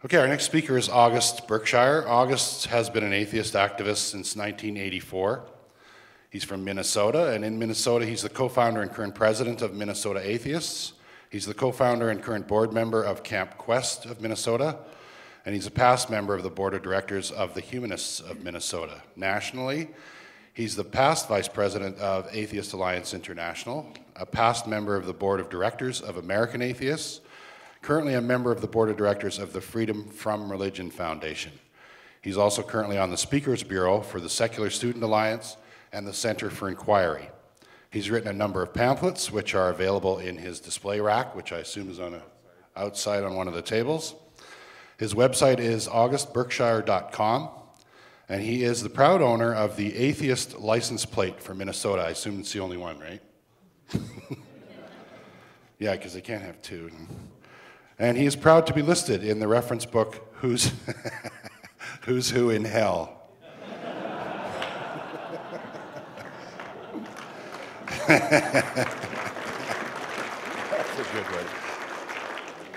Okay, our next speaker is August Berkshire. August has been an atheist activist since 1984. He's from Minnesota, and in Minnesota, he's the co-founder and current president of Minnesota Atheists. He's the co-founder and current board member of Camp Quest of Minnesota, and he's a past member of the board of directors of the Humanists of Minnesota. Nationally, he's the past vice president of Atheist Alliance International, a past member of the board of directors of American Atheists, currently a member of the board of directors of the Freedom from Religion Foundation. He's also currently on the Speakers Bureau for the Secular Student Alliance and the Center for Inquiry. He's written a number of pamphlets which are available in his display rack, which I assume is outside on one of the tables. His website is augustberkshire.com, and he is the proud owner of the atheist license plate for Minnesota. I assume it's the only one, right? Yeah, because they can't have two. And he is proud to be listed in the reference book, Who's Who in Hell. That's a good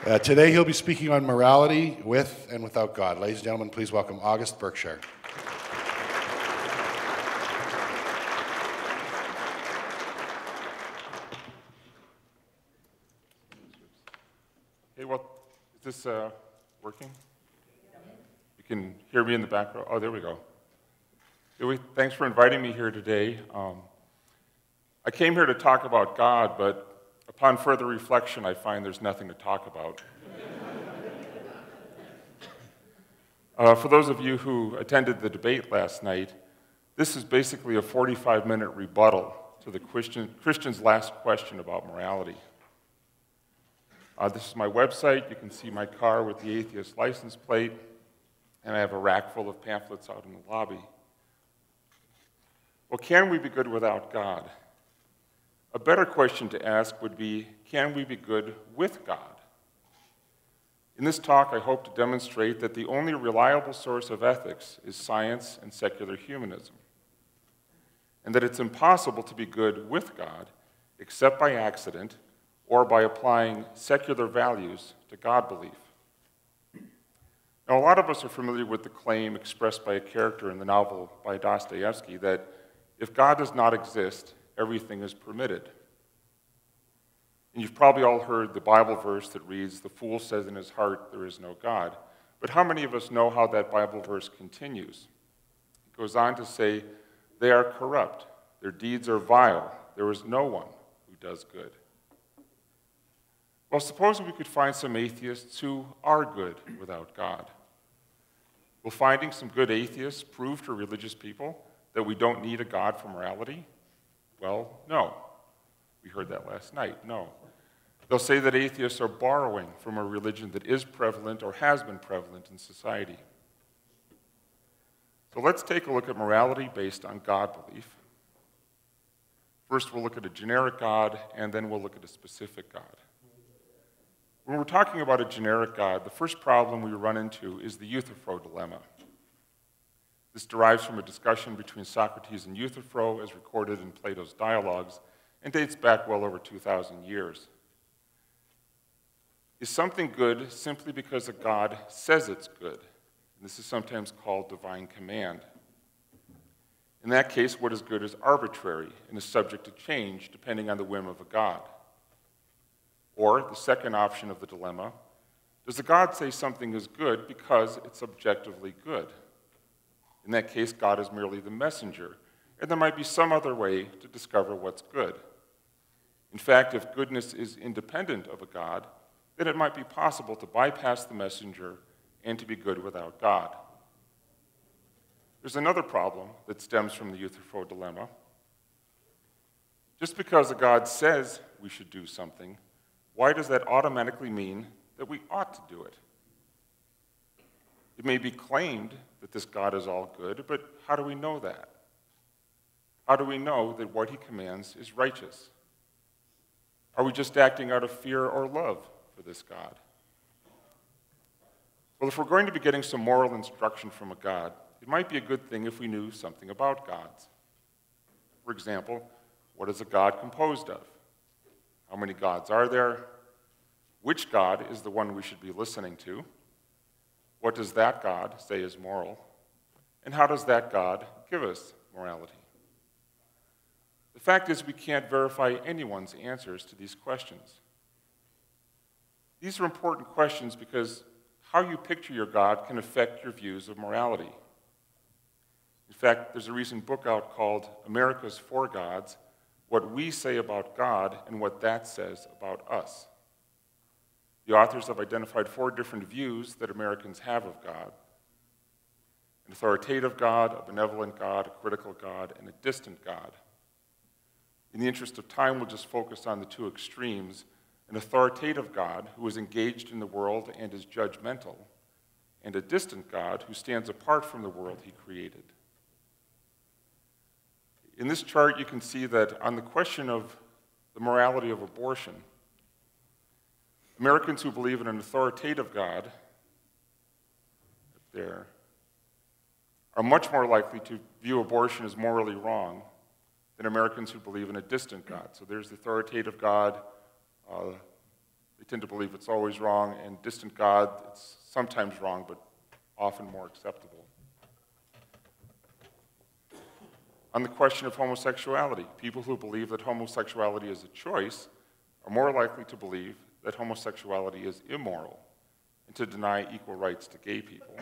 one. Today he'll be speaking on morality with and without God. Ladies and gentlemen, please welcome August Berkshire. Hey, well, is this working? You can hear me in the background. Oh, there we go. Thanks for inviting me here today. I came here to talk about God, but upon further reflection, I find there's nothing to talk about. For those of you who attended the debate last night, this is basically a 45-minute rebuttal to the Christian's last question about morality. This is my website. You can see my car with the atheist license plate, and I have a rack full of pamphlets out in the lobby. Well, can we be good without God? A better question to ask would be, can we be good with God? In this talk, I hope to demonstrate that the only reliable source of ethics is science and secular humanism, and that it's impossible to be good with God except by accident or by applying secular values to God belief. Now, a lot of us are familiar with the claim expressed by a character in the novel by Dostoevsky that if God does not exist, everything is permitted. And you've probably all heard the Bible verse that reads, "The fool says in his heart, there is no God." But how many of us know how that Bible verse continues? It goes on to say, "They are corrupt, their deeds are vile, there is no one who does good." Well, suppose we could find some atheists who are good without God. Will finding some good atheists prove to religious people that we don't need a God for morality? Well, no. We heard that last night. No. They'll say that atheists are borrowing from a religion that is prevalent or has been prevalent in society. So let's take a look at morality based on God belief. First, we'll look at a generic God, and then we'll look at a specific God. When we're talking about a generic God, the first problem we run into is the Euthyphro dilemma. This derives from a discussion between Socrates and Euthyphro as recorded in Plato's dialogues and dates back well over 2,000 years. Is something good simply because a God says it's good? And this is sometimes called divine command. In that case, what is good is arbitrary and is subject to change depending on the whim of a God. Or, the second option of the dilemma, does the God say something is good because it's objectively good? In that case, God is merely the messenger, and there might be some other way to discover what's good. In fact, if goodness is independent of a God, then it might be possible to bypass the messenger and to be good without God. There's another problem that stems from the Euthyphro dilemma. Just because a God says we should do something, why does that automatically mean that we ought to do it? It may be claimed that this God is all good, but how do we know that? How do we know that what he commands is righteous? Are we just acting out of fear or love for this God? Well, if we're going to be getting some moral instruction from a God, it might be a good thing if we knew something about gods. For example, what is a God composed of? How many gods are there? Which God is the one we should be listening to? What does that God say is moral? And how does that God give us morality? The fact is, we can't verify anyone's answers to these questions. These are important questions because how you picture your God can affect your views of morality. In fact, there's a recent book out called America's Four Gods: What We Say About God and What That Says About Us. The authors have identified 4 different views that Americans have of God: an authoritative God, a benevolent God, a critical God, and a distant God. In the interest of time, we'll just focus on the 2 extremes: an authoritative God who is engaged in the world and is judgmental, and a distant God who stands apart from the world he created. In this chart, you can see that on the question of the morality of abortion, Americans who believe in an authoritative God, up there, are much more likely to view abortion as morally wrong than Americans who believe in a distant God. So there's the authoritative God. They tend to believe it's always wrong, and distant God, it's sometimes wrong, but often more acceptable. On the question of homosexuality, people who believe that homosexuality is a choice are more likely to believe that homosexuality is immoral and to deny equal rights to gay people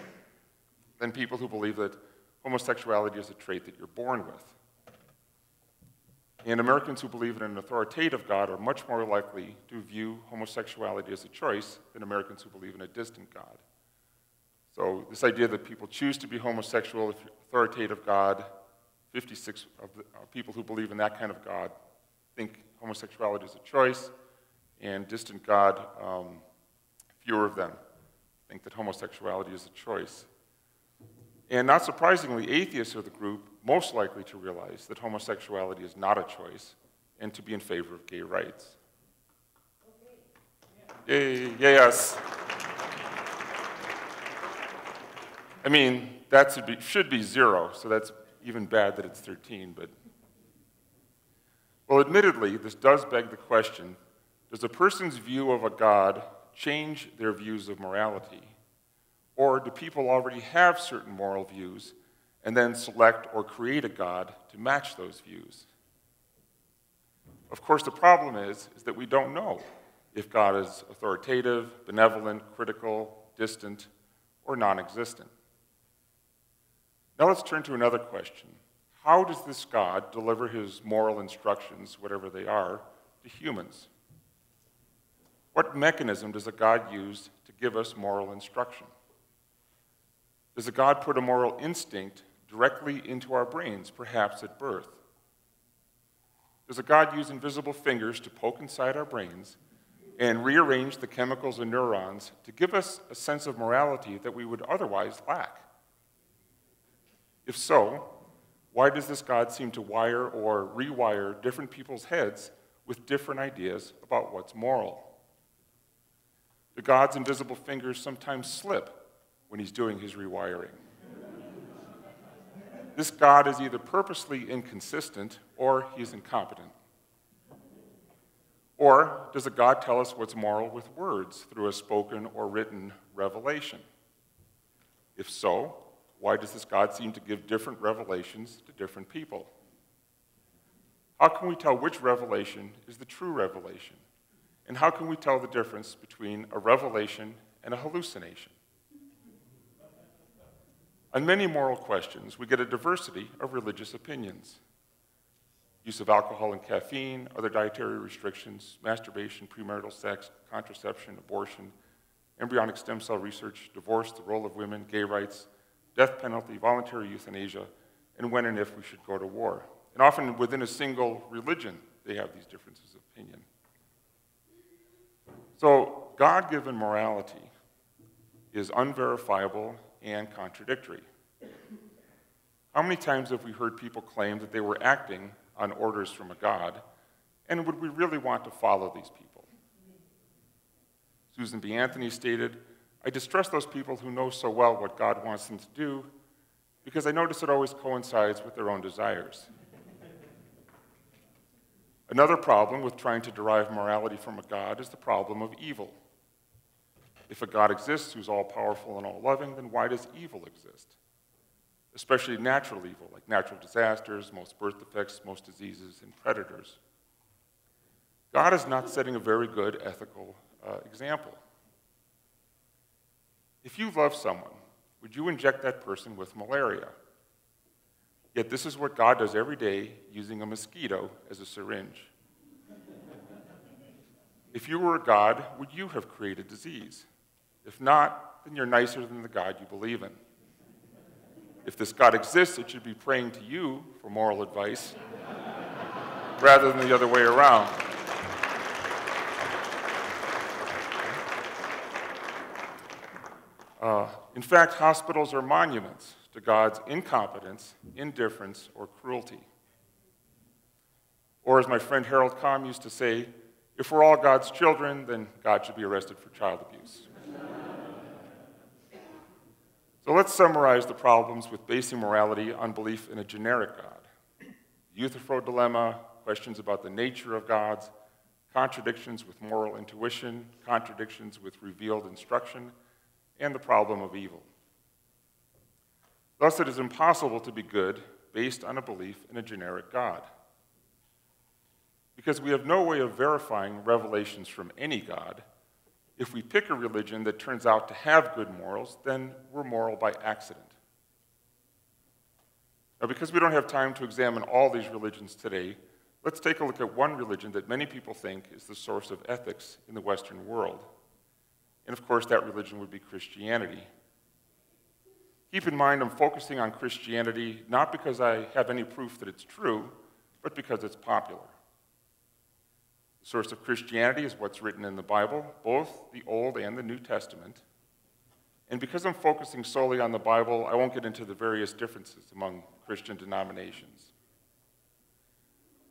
than people who believe that homosexuality is a trait that you're born with. And Americans who believe in an authoritative God are much more likely to view homosexuality as a choice than Americans who believe in a distant God. So this idea that people choose to be homosexual, authoritative God, 56 of the people who believe in that kind of God think homosexuality is a choice, and distant God, fewer of them think that homosexuality is a choice. And not surprisingly, atheists are the group most likely to realize that homosexuality is not a choice and to be in favor of gay rights. Yay, yes. I mean, that should be 0, so that's even bad that it's 13, but... Well, admittedly, this does beg the question, does a person's view of a God change their views of morality? Or do people already have certain moral views and then select or create a God to match those views? Of course, the problem is that we don't know if God is authoritative, benevolent, critical, distant, or non-existent. Now let's turn to another question. How does this God deliver his moral instructions, whatever they are, to humans? What mechanism does a God use to give us moral instruction? Does a God put a moral instinct directly into our brains, perhaps at birth? Does a God use invisible fingers to poke inside our brains and rearrange the chemicals and neurons to give us a sense of morality that we would otherwise lack? If so, why does this God seem to wire or rewire different people's heads with different ideas about what's moral? Do God's invisible fingers sometimes slip when he's doing his rewiring? This God is either purposely inconsistent or he's incompetent. Or does a God tell us what's moral with words through a spoken or written revelation? If so, why does this God seem to give different revelations to different people? How can we tell which revelation is the true revelation? And how can we tell the difference between a revelation and a hallucination? On many moral questions, we get a diversity of religious opinions. Use of alcohol and caffeine, other dietary restrictions, masturbation, premarital sex, contraception, abortion, embryonic stem cell research, divorce, the role of women, gay rights, death penalty, voluntary euthanasia, and when and if we should go to war. And often within a single religion, they have these differences of opinion. So God-given morality is unverifiable and contradictory. How many times have we heard people claim that they were acting on orders from a God, and would we really want to follow these people? Susan B. Anthony stated, "I distrust those people who know so well what God wants them to do because I notice it always coincides with their own desires." Another problem with trying to derive morality from a God is the problem of evil. If a God exists who's all-powerful and all-loving, then why does evil exist? Especially natural evil, like natural disasters, most birth defects, most diseases, and predators. God is not setting a very good ethical example. If you love someone, would you inject that person with malaria? Yet this is what God does every day, using a mosquito as a syringe. If you were a God, would you have created disease? If not, then you're nicer than the God you believe in. If this God exists, it should be praying to you for moral advice rather than the other way around. In fact, hospitals are monuments to God's incompetence, indifference, or cruelty. Or as my friend Harold Comm used to say, if we're all God's children, then God should be arrested for child abuse. So let's summarize the problems with basing morality on belief in a generic God. The Euthyphro dilemma, questions about the nature of gods, contradictions with moral intuition, contradictions with revealed instruction, and the problem of evil. Thus, it is impossible to be good based on a belief in a generic God. Because we have no way of verifying revelations from any God, if we pick a religion that turns out to have good morals, then we're moral by accident. Now, because we don't have time to examine all these religions today, let's take a look at one religion that many people think is the source of ethics in the Western world. And of course, that religion would be Christianity. Keep in mind, I'm focusing on Christianity not because I have any proof that it's true, but because it's popular. The source of Christianity is what's written in the Bible, both the Old and the New Testament. And because I'm focusing solely on the Bible, I won't get into the various differences among Christian denominations.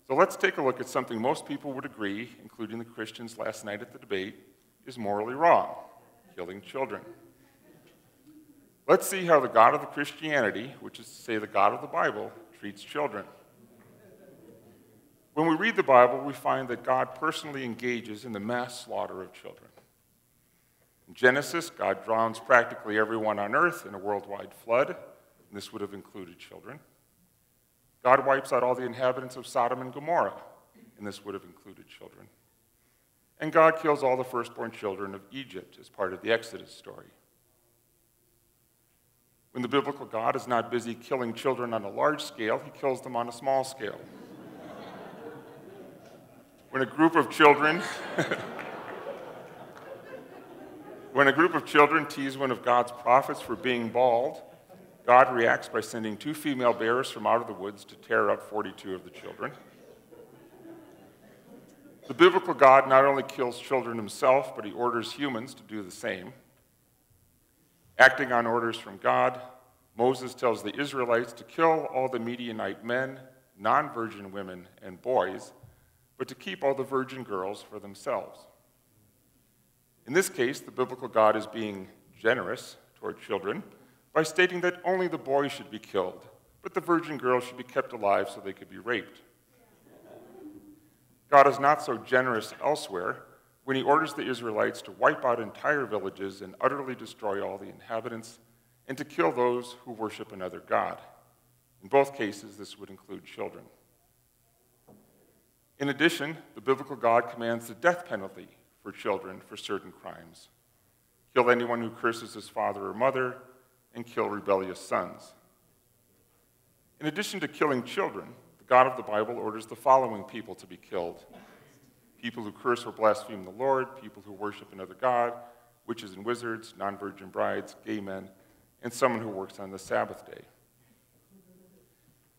So let's take a look at something most people would agree, including the Christians last night at the debate, is morally wrong: killing children. Let's see how the God of the Christianity, which is to say the God of the Bible, treats children. When we read the Bible, we find that God personally engages in the mass slaughter of children. In Genesis, God drowns practically everyone on earth in a worldwide flood, and this would have included children. God wipes out all the inhabitants of Sodom and Gomorrah, and this would have included children. And God kills all the firstborn children of Egypt as part of the Exodus story. When the biblical God is not busy killing children on a large scale, he kills them on a small scale. When a group of children tease one of God's prophets for being bald, God reacts by sending 2 female bears from out of the woods to tear up 42 of the children. The biblical God not only kills children himself, but he orders humans to do the same. Acting on orders from God, Moses tells the Israelites to kill all the Midianite men, non-virgin women, and boys, but to keep all the virgin girls for themselves. In this case, the biblical God is being generous toward children by stating that only the boys should be killed, but the virgin girls should be kept alive so they could be raped. God is not so generous elsewhere when he orders the Israelites to wipe out entire villages and utterly destroy all the inhabitants, and to kill those who worship another god. In both cases, this would include children. In addition, the biblical God commands the death penalty for children for certain crimes. Kill anyone who curses his father or mother, and kill rebellious sons. In addition to killing children, the God of the Bible orders the following people to be killed: people who curse or blaspheme the Lord, people who worship another god, witches and wizards, non-virgin brides, gay men, and someone who works on the Sabbath day.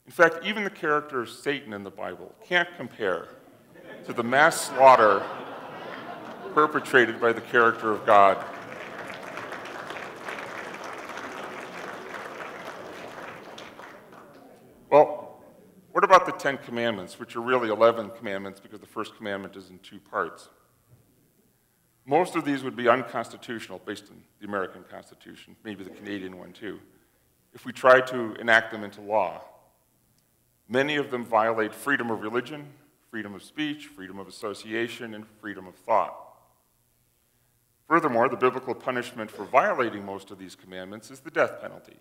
In fact, even the character of Satan in the Bible can't compare to the mass slaughter perpetrated by the character of God. Well, what about the 10 Commandments, which are really 11 commandments because the first commandment is in 2 parts? Most of these would be unconstitutional based on the American Constitution, maybe the Canadian one too, if we try to enact them into law. Many of them violate freedom of religion, freedom of speech, freedom of association, and freedom of thought. Furthermore, the biblical punishment for violating most of these commandments is the death penalty,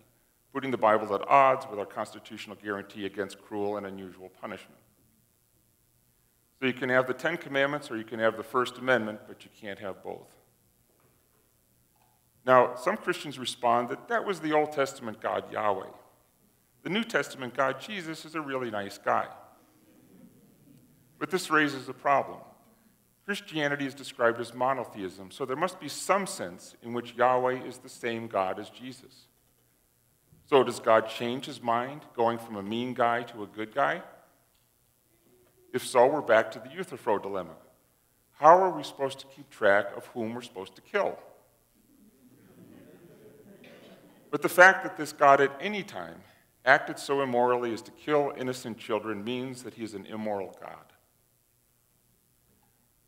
putting the Bible at odds with our constitutional guarantee against cruel and unusual punishment. So you can have the Ten Commandments or you can have the First Amendment, but you can't have both. Now, some Christians respond that that was the Old Testament God Yahweh. The New Testament God Jesus is a really nice guy. But this raises a problem. Christianity is described as monotheism, so there must be some sense in which Yahweh is the same God as Jesus. So does God change his mind, going from a mean guy to a good guy? If so, we're back to the Euthyphro dilemma. How are we supposed to keep track of whom we're supposed to kill? But the fact that this God at any time acted so immorally as to kill innocent children means that he is an immoral God.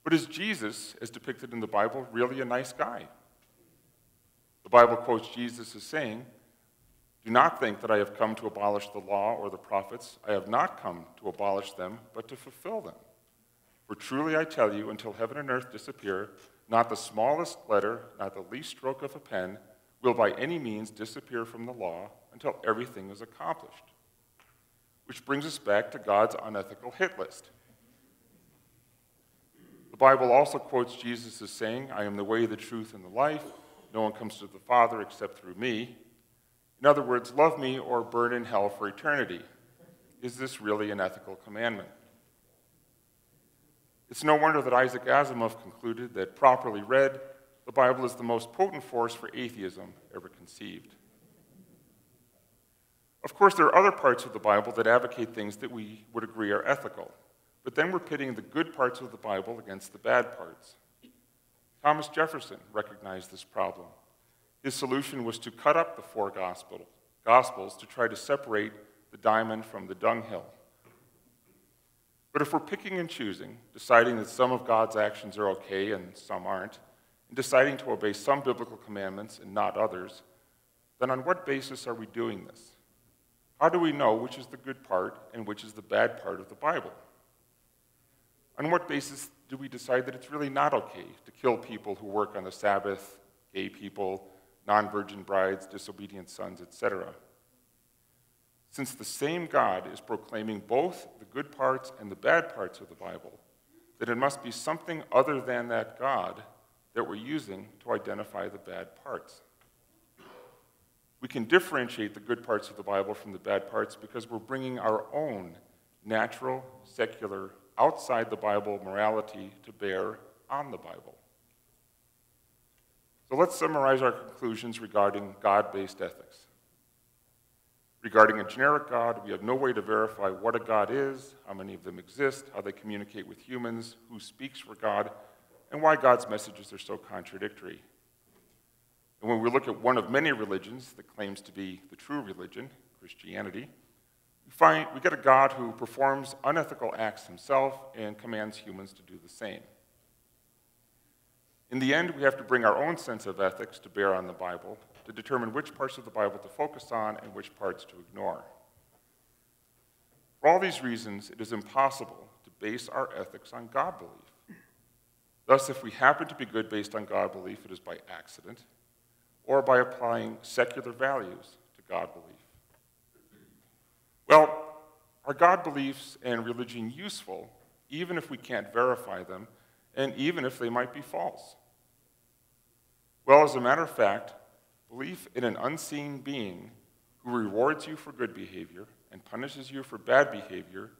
But is Jesus, as depicted in the Bible, really a nice guy? The Bible quotes Jesus as saying, "Do not think that I have come to abolish the law or the prophets. I have not come to abolish them, but to fulfill them. For truly I tell you, until heaven and earth disappear, not the smallest letter, not the least stroke of a pen, will by any means disappear from the law until everything is accomplished." Which brings us back to God's unethical hit list. The Bible also quotes Jesus as saying, "I am the way, the truth, and the life. No one comes to the Father except through me." In other words, love me or burn in hell for eternity. Is this really an ethical commandment? It's no wonder that Isaac Asimov concluded that, properly read, the Bible is the most potent force for atheism ever conceived. Of course, there are other parts of the Bible that advocate things that we would agree are ethical, but then we're pitting the good parts of the Bible against the bad parts. Thomas Jefferson recognized this problem. His solution was to cut up the four Gospels to try to separate the diamond from the dunghill. But if we're picking and choosing, deciding that some of God's actions are okay and some aren't, and deciding to obey some biblical commandments and not others, then on what basis are we doing this? How do we know which is the good part and which is the bad part of the Bible? On what basis do we decide that it's really not okay to kill people who work on the Sabbath, gay people, non-virgin brides, disobedient sons, etc.? Since the same God is proclaiming both the good parts and the bad parts of the Bible, then it must be something other than that God that we're using to identify the bad parts. We can differentiate the good parts of the Bible from the bad parts because we're bringing our own natural, secular, outside the Bible morality to bear on the Bible. So let's summarize our conclusions regarding God-based ethics. Regarding a generic God, we have no way to verify what a God is, how many of them exist, how they communicate with humans, who speaks for God, and why God's messages are so contradictory. And when we look at one of many religions that claims to be the true religion, Christianity, we get a God who performs unethical acts himself and commands humans to do the same. In the end, we have to bring our own sense of ethics to bear on the Bible to determine which parts of the Bible to focus on and which parts to ignore. For all these reasons, it is impossible to base our ethics on God belief. Thus, if we happen to be good based on God belief, it is by accident or by applying secular values to God belief. Well, are God beliefs and religion useful even if we can't verify them and even if they might be false? Well, as a matter of fact, belief in an unseen being who rewards you for good behavior and punishes you for bad behavior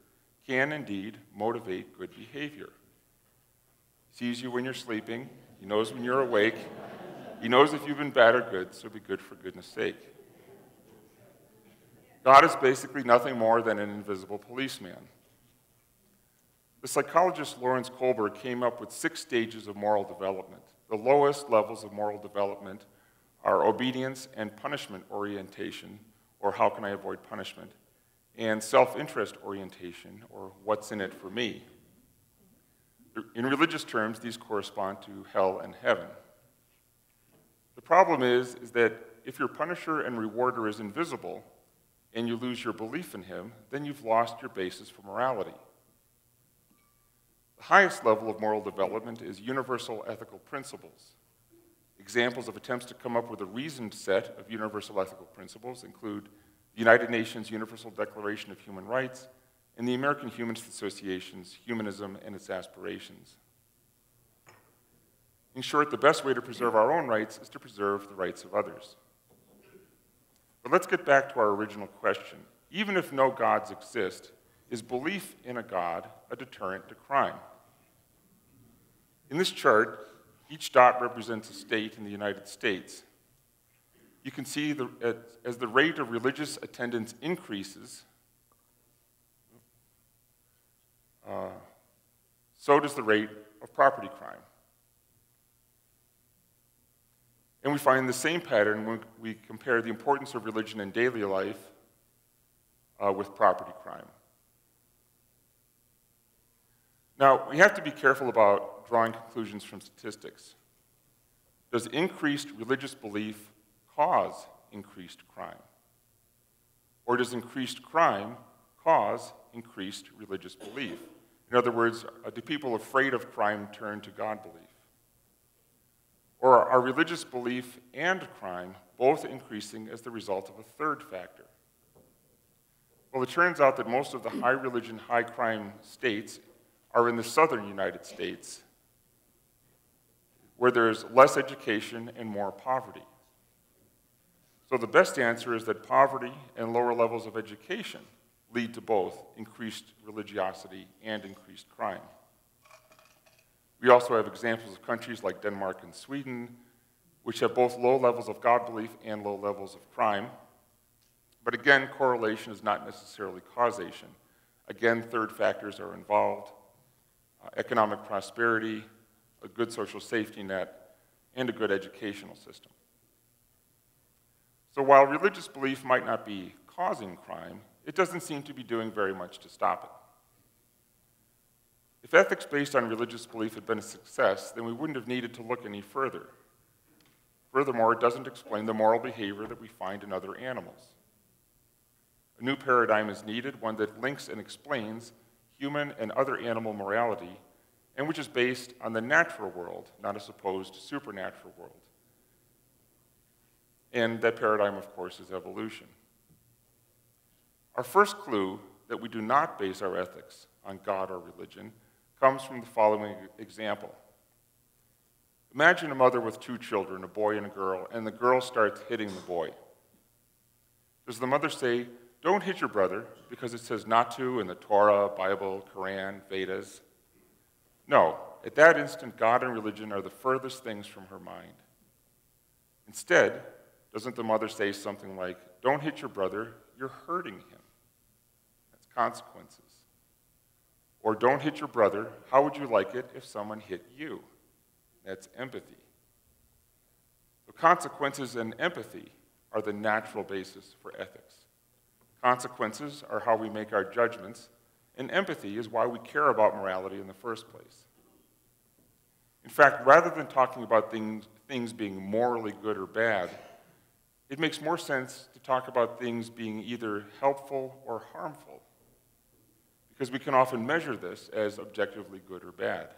can indeed motivate good behavior. He sees you when you're sleeping. He knows when you're awake. He knows if you've been bad or good, so be good for goodness sake. God is basically nothing more than an invisible policeman. The psychologist Lawrence Kohlberg came up with 6 stages of moral development. The lowest levels of moral development are obedience and punishment orientation, or how can I avoid punishment, and self-interest orientation, or what's in it for me. In religious terms, these correspond to hell and heaven. The problem is that if your punisher and rewarder is invisible and you lose your belief in him, then you've lost your basis for morality. The highest level of moral development is universal ethical principles. Examples of attempts to come up with a reasoned set of universal ethical principles include the United Nations Universal Declaration of Human Rights and the American Humanist Association's Humanism and Its Aspirations. In short, the best way to preserve our own rights is to preserve the rights of others. But let's get back to our original question. Even if no gods exist, is belief in a god a deterrent to crime? In this chart, each dot represents a state in the United States. You can see as the rate of religious attendance increases, so does the rate of property crime. And we find the same pattern when we compare the importance of religion in daily life with property crime. Now, we have to be careful about drawing conclusions from statistics. Does increased religious belief cause increased crime? Or does increased crime cause increased religious belief? In other words, do people afraid of crime turn to God belief? Or are religious belief and crime both increasing as the result of a third factor? Well, it turns out that most of the high religion, high crime states are in the southern United States, where there's less education and more poverty. So the best answer is that poverty and lower levels of education lead to both increased religiosity and increased crime. We also have examples of countries like Denmark and Sweden, which have both low levels of God belief and low levels of crime. But again, correlation is not necessarily causation. Again, third factors are involved: economic prosperity, a good social safety net, and a good educational system. So while religious belief might not be causing crime, it doesn't seem to be doing very much to stop it. If ethics based on religious belief had been a success, then we wouldn't have needed to look any further. Furthermore, it doesn't explain the moral behavior that we find in other animals. A new paradigm is needed, one that links and explains human and other animal morality, and which is based on the natural world, not a supposed supernatural world. And that paradigm, of course, is evolution. Our first clue that we do not base our ethics on God or religion comes from the following example. Imagine a mother with two children, a boy and a girl, and the girl starts hitting the boy. Does the mother say, "Don't hit your brother," because it says not to in the Torah, Bible, Quran, Vedas? No. At that instant, God and religion are the furthest things from her mind. Instead, doesn't the mother say something like, "Don't hit your brother, you're hurting him"? That's consequences. Or, "Don't hit your brother, how would you like it if someone hit you?" That's empathy. So consequences and empathy are the natural basis for ethics. Consequences are how we make our judgments, and empathy is why we care about morality in the first place. In fact, rather than talking about things being morally good or bad, it makes more sense to talk about things being either helpful or harmful, because we can often measure this as objectively good or bad.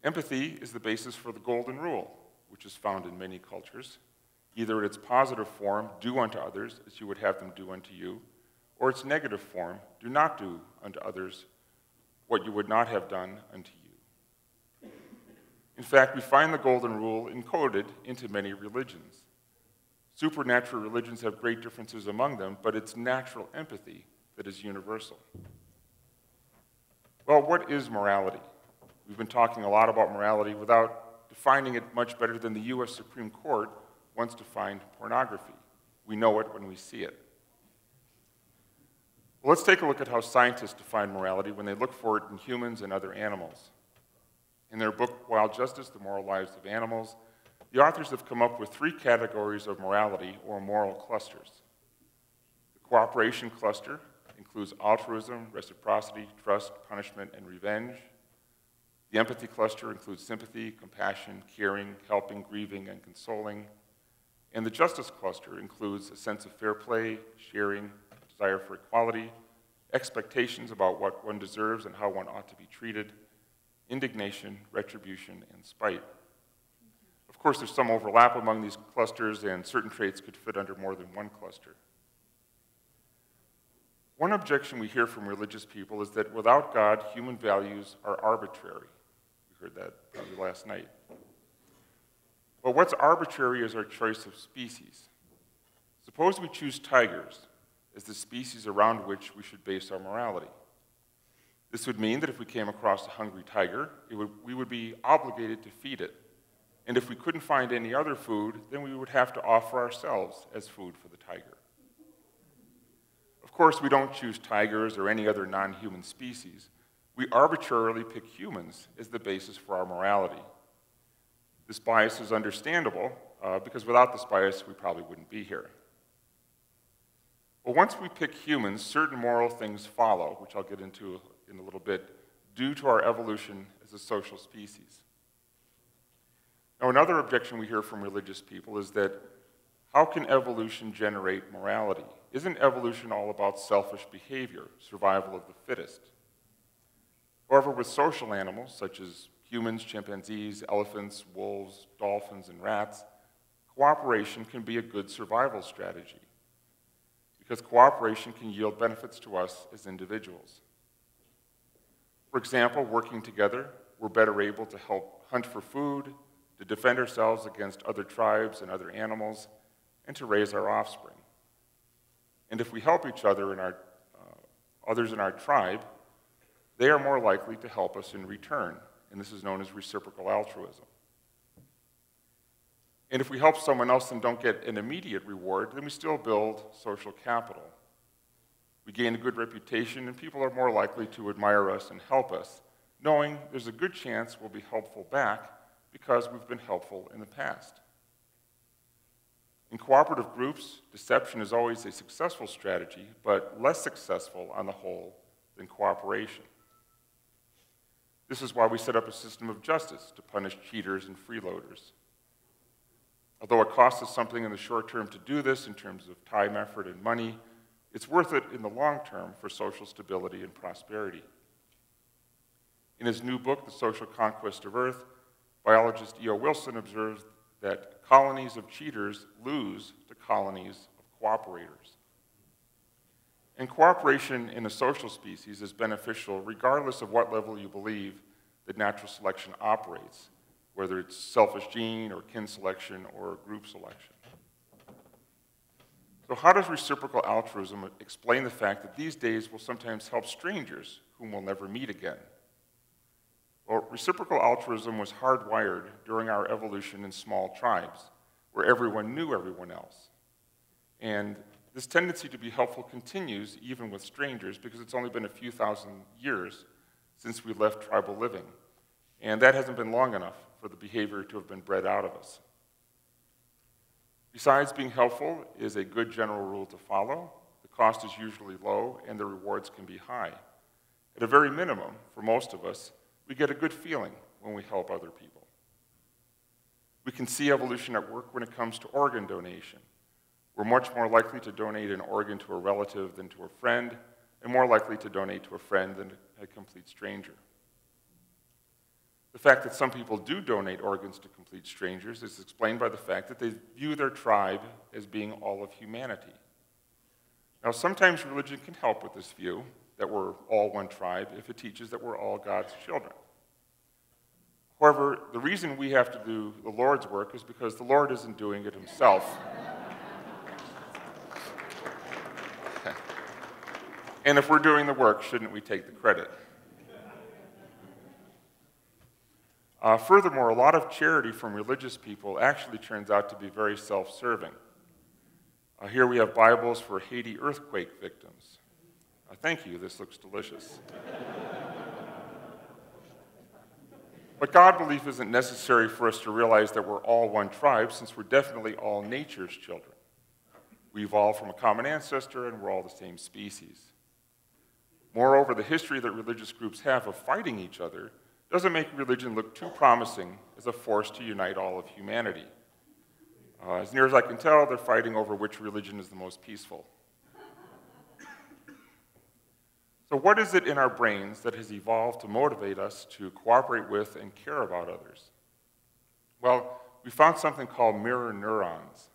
Empathy is the basis for the golden rule, which is found in many cultures, either in its positive form, do unto others as you would have them do unto you, or its negative form, do not do unto others what you would not have done unto you. In fact, we find the golden rule encoded into many religions. Supernatural religions have great differences among them, but it's natural empathy that is universal. Well, what is morality? We've been talking a lot about morality without defining it much better than the US Supreme Court once defined pornography. We know it when we see it. Well, let's take a look at how scientists define morality when they look for it in humans and other animals. In their book, Wild Justice, The Moral Lives of Animals, the authors have come up with 3 categories of morality, or moral clusters. The cooperation cluster includes altruism, reciprocity, trust, punishment, and revenge. The empathy cluster includes sympathy, compassion, caring, helping, grieving, and consoling. And the justice cluster includes a sense of fair play, sharing, desire for equality, expectations about what one deserves and how one ought to be treated, indignation, retribution, and spite. course, there's some overlap among these clusters, and certain traits could fit under more than one cluster. One objection we hear from religious people is that without God, human values are arbitrary. We heard that probably last night. Well, what's arbitrary is our choice of species. Suppose we choose tigers as the species around which we should base our morality. This would mean that if we came across a hungry tiger, we would be obligated to feed it. And if we couldn't find any other food, then we would have to offer ourselves as food for the tiger. Of course, we don't choose tigers or any other non-human species. We arbitrarily pick humans as the basis for our morality. This bias is understandable, because without this bias, we probably wouldn't be here. Well, once we pick humans, certain moral things follow, which I'll get into in a little bit, due to our evolution as a social species. Now, another objection we hear from religious people is that how can evolution generate morality? Isn't evolution all about selfish behavior, survival of the fittest? However, with social animals, such as humans, chimpanzees, elephants, wolves, dolphins, and rats, cooperation can be a good survival strategy, because cooperation can yield benefits to us as individuals. For example, working together, we're better able to help hunt for food, to defend ourselves against other tribes and other animals, and to raise our offspring. And if we help each other and others in our tribe, they are more likely to help us in return, and this is known as reciprocal altruism. And if we help someone else and don't get an immediate reward, then we still build social capital. We gain a good reputation, and people are more likely to admire us and help us, knowing there's a good chance we'll be helpful back because we've been helpful in the past. In cooperative groups, deception is always a successful strategy, but less successful on the whole than cooperation. This is why we set up a system of justice to punish cheaters and freeloaders. Although it costs us something in the short term to do this in terms of time, effort, and money, it's worth it in the long term for social stability and prosperity. In his new book, The Social Conquest of Earth, biologist E.O. Wilson observes that colonies of cheaters lose to colonies of cooperators. And cooperation in a social species is beneficial regardless of what level you believe that natural selection operates, whether it's selfish gene or kin selection or group selection. So how does reciprocal altruism explain the fact that these days we'll sometimes help strangers whom we'll never meet again? Well, reciprocal altruism was hardwired during our evolution in small tribes, where everyone knew everyone else. And this tendency to be helpful continues even with strangers because it's only been a few thousand years since we left tribal living. And that hasn't been long enough for the behavior to have been bred out of us. Besides being helpful is a good general rule to follow. The cost is usually low and the rewards can be high. At a very minimum, for most of us, we get a good feeling when we help other people. We can see evolution at work when it comes to organ donation. We're much more likely to donate an organ to a relative than to a friend, and more likely to donate to a friend than a complete stranger. The fact that some people do donate organs to complete strangers is explained by the fact that they view their tribe as being all of humanity. Now, sometimes religion can help with this view, that we're all one tribe, if it teaches that we're all God's children. However, the reason we have to do the Lord's work is because the Lord isn't doing it himself. And if we're doing the work, shouldn't we take the credit? Furthermore, a lot of charity from religious people actually turns out to be very self-serving. Here we have Bibles for Haiti earthquake victims. Thank you, this looks delicious. But God belief isn't necessary for us to realize that we're all one tribe, since we're definitely all nature's children. We evolved from a common ancestor, and we're all the same species. Moreover, the history that religious groups have of fighting each other doesn't make religion look too promising as a force to unite all of humanity. As near as I can tell, they're fighting over which religion is the most peaceful. So what is it in our brains that has evolved to motivate us to cooperate with and care about others? Well, we found something called mirror neurons.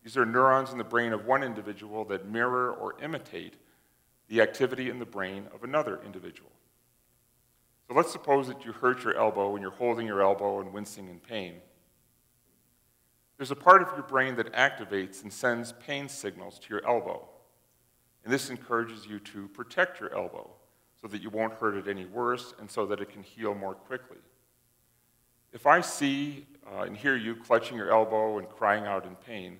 These are neurons in the brain of one individual that mirror or imitate the activity in the brain of another individual. So let's suppose that you hurt your elbow and you're holding your elbow and wincing in pain. There's a part of your brain that activates and sends pain signals to your elbow. And this encourages you to protect your elbow so that you won't hurt it any worse and so that it can heal more quickly. If I see and hear you clutching your elbow and crying out in pain,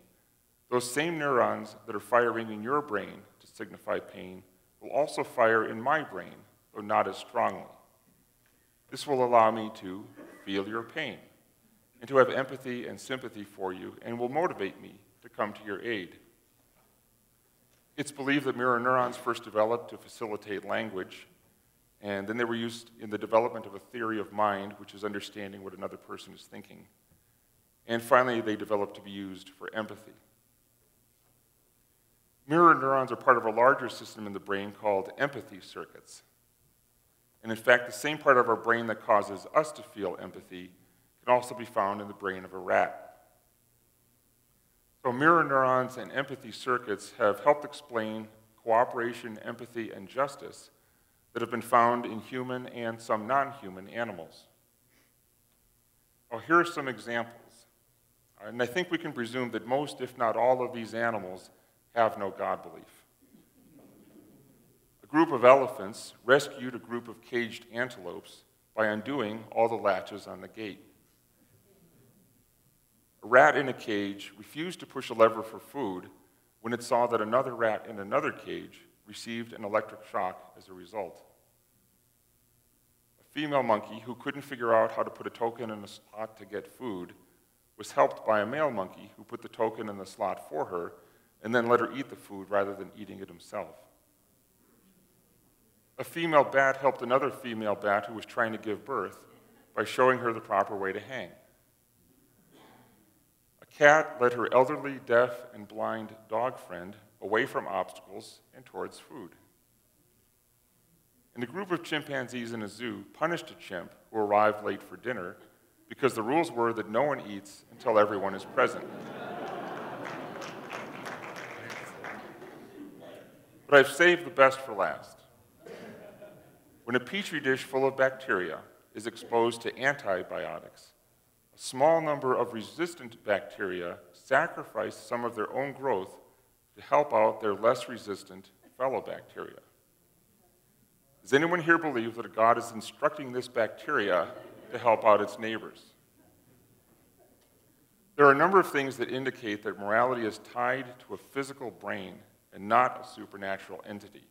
those same neurons that are firing in your brain to signify pain will also fire in my brain, though not as strongly. This will allow me to feel your pain and to have empathy and sympathy for you, and will motivate me to come to your aid. It's believed that mirror neurons first developed to facilitate language, and then they were used in the development of a theory of mind, which is understanding what another person is thinking. And finally, they developed to be used for empathy. Mirror neurons are part of a larger system in the brain called empathy circuits. And in fact, the same part of our brain that causes us to feel empathy can also be found in the brain of a rat. So mirror neurons and empathy circuits have helped explain cooperation, empathy, and justice that have been found in human and some non-human animals. Well, here are some examples. And I think we can presume that most, if not all, of these animals have no God belief. A group of elephants rescued a group of caged antelopes by undoing all the latches on the gate. A rat in a cage refused to push a lever for food when it saw that another rat in another cage received an electric shock as a result. A female monkey who couldn't figure out how to put a token in a slot to get food was helped by a male monkey who put the token in the slot for her and then let her eat the food rather than eating it himself. A female bat helped another female bat who was trying to give birth by showing her the proper way to hang. A cat led her elderly, deaf, and blind dog friend away from obstacles and towards food. And a group of chimpanzees in a zoo punished a chimp who arrived late for dinner because the rules were that no one eats until everyone is present. But I've saved the best for last. When a petri dish full of bacteria is exposed to antibiotics, a small number of resistant bacteria sacrifice some of their own growth to help out their less resistant fellow bacteria. Does anyone here believe that God is instructing this bacteria to help out its neighbors? There are a number of things that indicate that morality is tied to a physical brain and not a supernatural entity.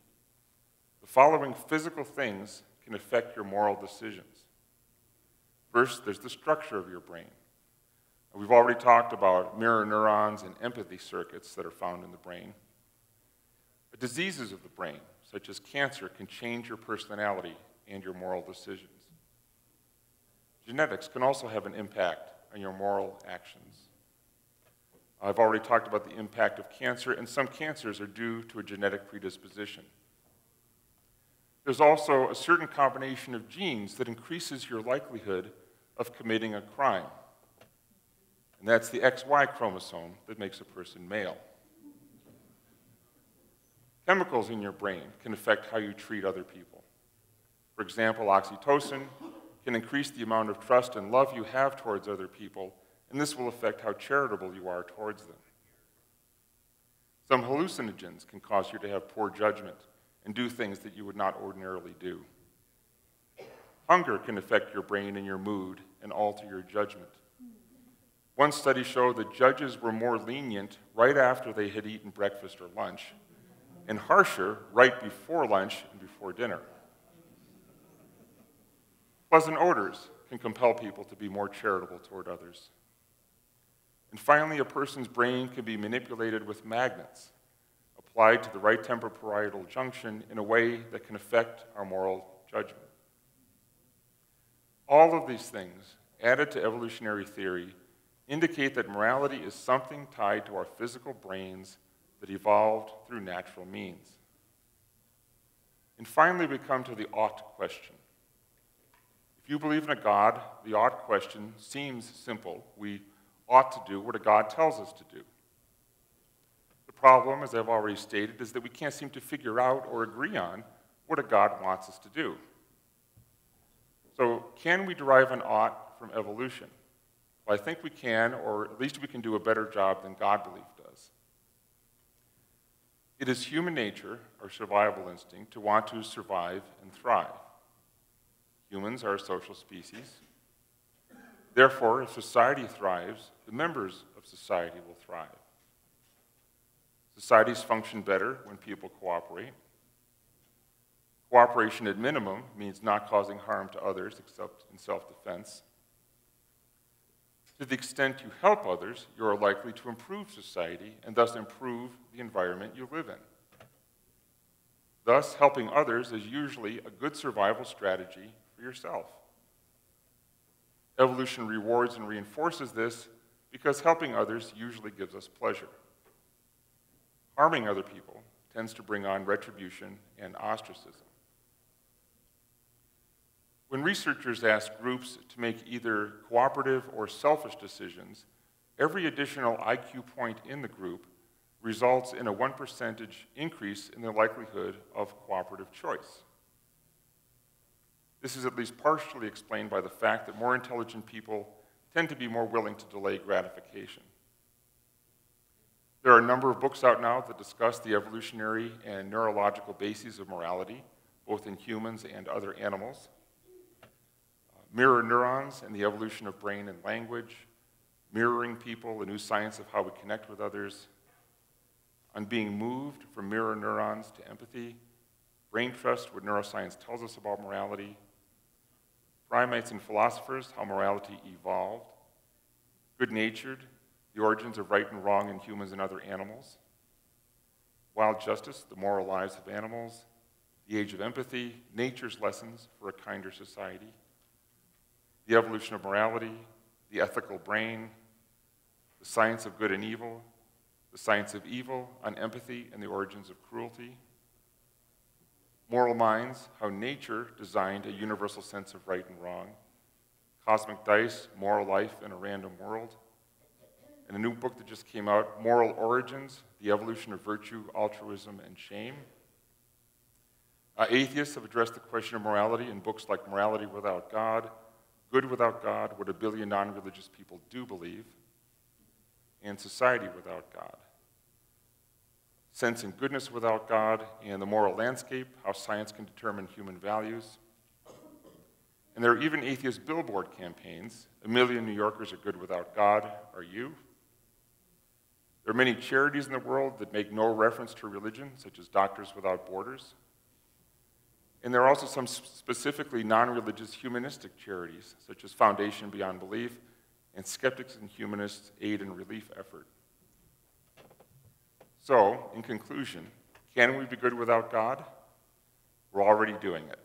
The following physical things can affect your moral decisions. First, there's the structure of your brain. We've already talked about mirror neurons and empathy circuits that are found in the brain. Diseases of the brain, such as cancer, can change your personality and your moral decisions. Genetics can also have an impact on your moral actions. I've already talked about the impact of cancer, and some cancers are due to a genetic predisposition. There's also a certain combination of genes that increases your likelihood of committing a crime. And that's the XY chromosome that makes a person male. Chemicals in your brain can affect how you treat other people. For example, oxytocin can increase the amount of trust and love you have towards other people, and this will affect how charitable you are towards them. Some hallucinogens can cause you to have poor judgment and do things that you would not ordinarily do. Hunger can affect your brain and your mood and alter your judgment. One study showed that judges were more lenient right after they had eaten breakfast or lunch, and harsher right before lunch and before dinner. Pleasant odors can compel people to be more charitable toward others. And finally, a person's brain can be manipulated with magnets, applied to the right temporoparietal junction in a way that can affect our moral judgment. All of these things, added to evolutionary theory, indicate that morality is something tied to our physical brains that evolved through natural means. And finally, we come to the ought question. If you believe in a God, the ought question seems simple. We ought to do what a God tells us to do. The problem, as I've already stated, is that we can't seem to figure out or agree on what a God wants us to do. So, can we derive an ought from evolution? Well, I think we can, or at least we can do a better job than God belief does. It is human nature, our survival instinct, to want to survive and thrive. Humans are a social species. Therefore, if society thrives, the members of society will thrive. Societies function better when people cooperate. Cooperation at minimum means not causing harm to others except in self-defense. To the extent you help others, you are likely to improve society and thus improve the environment you live in. Thus, helping others is usually a good survival strategy for yourself. Evolution rewards and reinforces this because helping others usually gives us pleasure. Harming other people tends to bring on retribution and ostracism. When researchers ask groups to make either cooperative or selfish decisions, every additional IQ point in the group results in a 1% increase in the likelihood of cooperative choice. This is at least partially explained by the fact that more intelligent people tend to be more willing to delay gratification. There are a number of books out now that discuss the evolutionary and neurological bases of morality, both in humans and other animals. Mirror Neurons and the Evolution of Brain and Language, Mirroring People, a New Science of How We Connect with Others, On Being Moved from Mirror Neurons to Empathy, Brain Trust, What Neuroscience Tells Us About Morality, Primates and Philosophers, How Morality Evolved, Good-Natured, The Origins of Right and Wrong in Humans and Other Animals, Wild Justice, The Moral Lives of Animals, The Age of Empathy, Nature's Lessons for a Kinder Society, The Evolution of Morality, The Ethical Brain, The Science of Good and Evil, The Science of Evil, on Empathy and the Origins of Cruelty, Moral Minds, How Nature Designed a Universal Sense of Right and Wrong, Cosmic Dice, Moral Life in a Random World, and a new book that just came out, Moral Origins, The Evolution of Virtue, Altruism, and Shame. Atheists have addressed the question of morality in books like Morality Without God, Good Without God, What a Billion Non-Religious People Do Believe, and Society Without God. Sense and Goodness Without God, and The Moral Landscape, How Science Can Determine Human Values. And there are even atheist billboard campaigns. 1 million New Yorkers are good without God. Are you? There are many charities in the world that make no reference to religion, such as Doctors Without Borders. And there are also some specifically non-religious humanistic charities, such as Foundation Beyond Belief and Skeptics and Humanists Aid and Relief Effort. So, in conclusion, can we be good without God? We're already doing it.